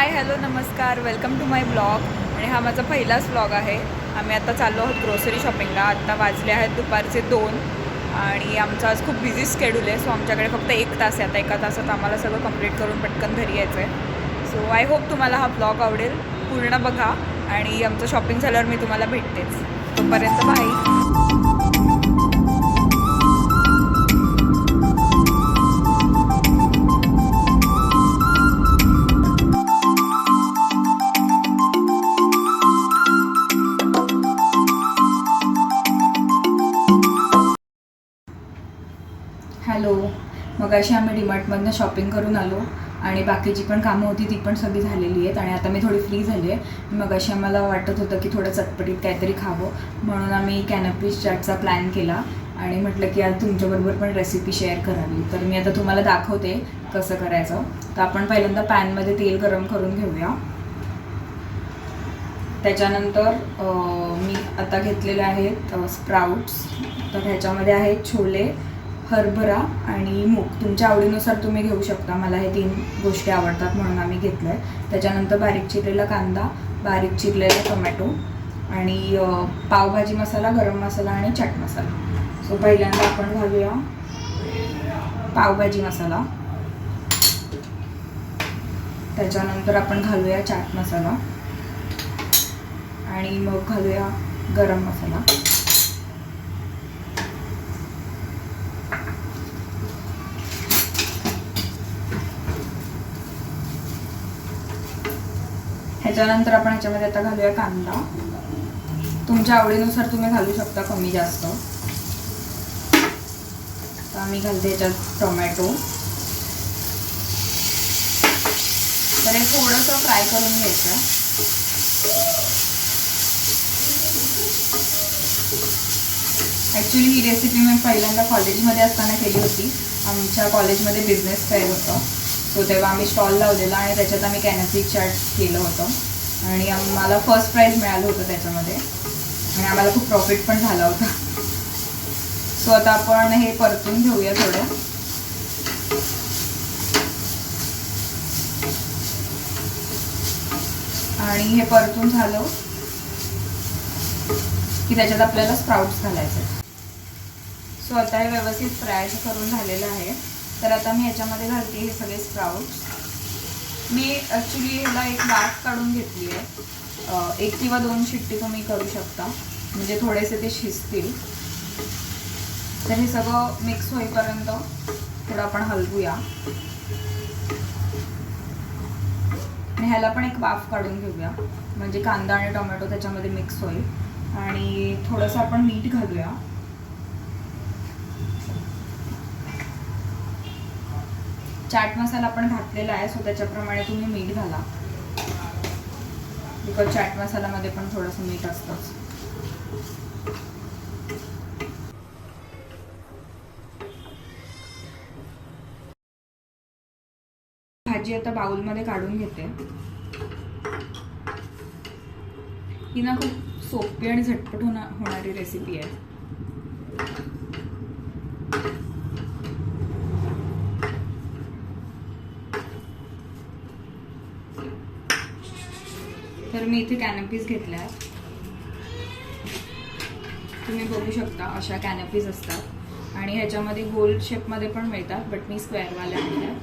Hi hello नमस्कार, welcome to my blog. आणि हा माझा पहिलाच ब्लॉग आहे. आम्ही आता चाललो आहोत ग्रोसरी शॉपिंगला. आत्ता वाजले आहेत दुपारचे 2 आणि आमचा आज खूप बिझी स्केड्यूल आहे. सो आमच्याकडे फक्त 1 तास आहे. आता 1 तासात आम्हाला सगळं कंप्लीट करून पटकन घरी यायचं आहे. सो आय होप तुम्हाला हा ब्लॉग आवडेल. पूर्ण बघा आणि आमचं शॉपिंग झाल्यावर मी तुम्हाला भेटतेच. तोपर्यंत बाय. हॅलो. मग अशी आम्ही डीमार्टमधनं शॉपिंग करून आलो आणि बाकीची पण कामं होती ती पण सगळी झालेली आहेत. आणि आता मी थोडी फ्री झाली आहे. मग अशी आम्हाला वाटत होतं की थोडं चटपटीत काहीतरी खावं, म्हणून आम्ही कॅनपीस चाटचा प्लॅन केला आणि म्हटलं की आज तुमच्याबरोबर पण रेसिपी शेअर करावी. तर मी आता तुम्हाला दाखवते कसं करायचं. तर आपण पहिल्यांदा पॅनमध्ये तेल गरम करून घेऊया. त्याच्यानंतर मी आता घेतलेले आहेत स्प्राउट्स. तर ह्याच्यामध्ये आहेत छोले, हरभरा आणि मूग. तुमच्या आवडीनुसार तुम्ही घेऊ शकता. मला हे 3 गोष्टी आवडतात म्हणून आम्ही घेतलं आहे. त्याच्यानंतर बारीक चिरलेला कांदा, बारीक चिरलेला टोमॅटो आणि पावभाजी मसाला, गरम मसाला आणि चाट मसाला. सो पहिल्यांदा आपण घालूया पावभाजी मसाला. त्याच्यानंतर आपण घालूया चाट मसाला आणि मग घालूया गरम मसाला. ह्याच्यानंतर आपण ह्याच्यामध्ये आता घालूया कांदा. तुमच्या आवडीनुसार तुम्ही घालू शकता कमी जास्त. तर आम्ही घालते ह्याच्यात टोमॅटो. तर हे थोडंसं फ्राय करून घ्यायचं. ॲक्च्युली ही रेसिपी मी पहिल्यांदा कॉलेजमध्ये असताना केली होती. आमच्या कॉलेजमध्ये बिझनेस फेअर होतं. सो तेव्हा आम्ही स्टॉल लावलेला आणि त्याच्यात आम्ही कॅनपीस चाट केलं होतं आणि आम्हाला फर्स्ट प्राईज मिळालं होतं त्याच्यामध्ये आणि आम्हाला खूप प्रॉफिट पण झाला होता. सो आता आपण हे परतून घेऊया थोडं. आणि हे परतून झालं की त्याच्यात आपल्याला स्प्राउट्स घालायचे. सो आता हे व्यवस्थित फ्राय करून झालेलं आहे. तर आता मी ह्याच्यामध्ये घालते हे सगळे स्प्राउट्स. मी ॲक्च्युली ह्याला एक वाफ काढून घेतली आहे. 1 किंवा 2 शिट्टी तुम्ही करू शकता, म्हणजे थोडेसे ते शिजतील. तर हे सगळं मिक्स होईपर्यंत थोडं आपण हलवूया आणि ह्याला पण एक वाफ काढून घेऊया, म्हणजे कांदा आणि टोमॅटो त्याच्यामध्ये मिक्स होईल. आणि थोडंसं आपण मीठ घालूया. चाट मसाला आपण घातलेला आहे, सो त्याच्याप्रमाणे तुम्ही मीठ घाला. बिकॉज चाट मसाल्यामध्ये पण थोडंसं मीठ असतंच. भाजी आता बाउलमध्ये काढून घेते. ही ना खूप सोपी आणि झटपट होणारी रेसिपी आहे. तर मी इथे कॅनपीस घेतल्या. तुम्ही बघू शकता अशा कॅनपीस असतात आणि ह्याच्यामध्ये गोल शेपमध्ये पण मिळतात, बट मी स्क्वेअरवाल्या आणल्या.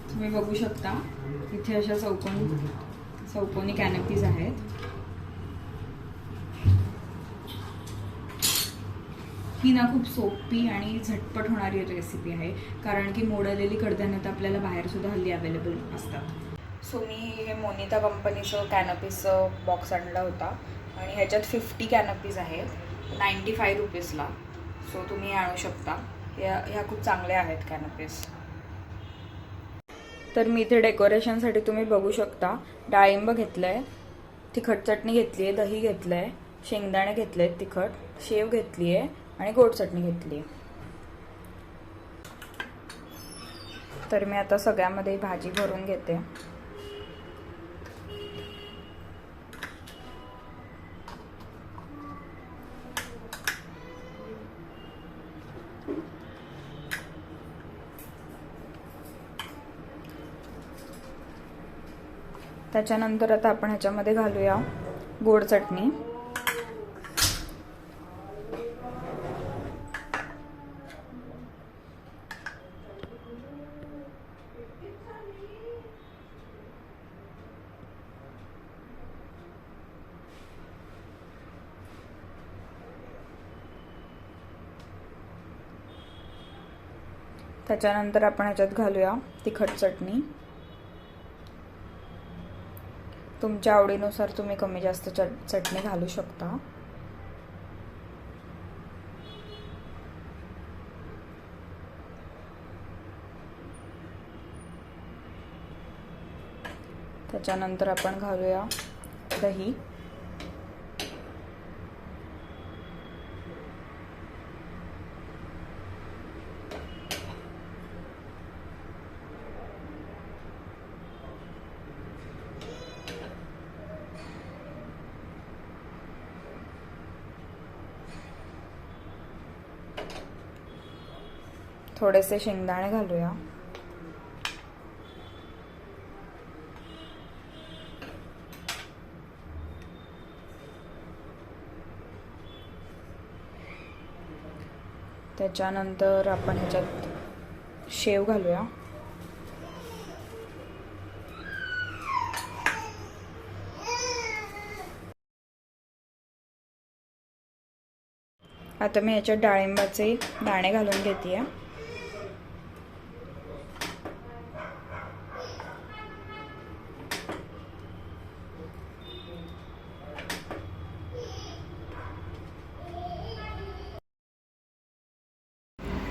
तुम्ही बघू शकता इथे अशा चौकोनी कॅनपीज आहेत. ही ना खूप सोपी आणि झटपट होणारी रेसिपी आहे, कारण की मोडलेली कडधान्य तर आपल्याला बाहेरसुद्धा हल्ली अवेलेबल असतात. सो मी हे मोनिता कंपनीचं कॅनपीसचं बॉक्स आणला होता आणि ह्याच्यात 50 कॅनपीज आहेत 95 रुपीजला. सो तुम्ही आणू शकता. ह्या खूप चांगल्या आहेत कॅनपीस. तर मी इथे डेकोरेशनसाठी तुम्ही बघू शकता डाळिंब घेतलं आहे, तिखट चटणी घेतली आहे, दही घेतलं आहे, शेंगदाणे घेतले आहेत तिखट, शेव घेतली आहे आणि गोड चटणी घेतली आहे. तर मी आता सगळ्यामध्ये भाजी भरून घेते. त्याच्यानंतर आता आपण ह्याच्यामध्ये घालूया गोड चटणी. त्याच्यानंतर आपण ह्याच्यात घालूया तिखट चटणी. तुमच्या आवडीनुसार तुम्ही कमी जास्त चटणी घालू शकता. त्याच्यानंतर आपण घालूया दही. थोडेसे शेंगदाणे घालूया. त्याच्यानंतर आपण ह्याच्यात शेव घालूया. आता मी ह्याच्यात डाळिंबाचे दाणे घालून घेते.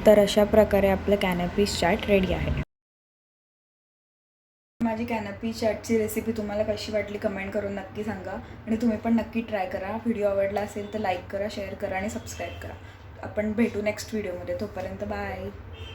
तर अशा प्रकारे आपलं कॅनपीज चाट रेडी आहे. माझी कॅनपीज चाटची रेसिपी तुम्हाला कशी वाटली कमेंट करून नक्की सांगा आणि तुम्ही पण नक्की ट्राय करा. व्हिडिओ आवडला असेल तर लाईक करा, शेअर करा आणि सबस्क्राईब करा. आपण भेटू नेक्स्ट व्हिडिओमध्ये. तोपर्यंत बाय.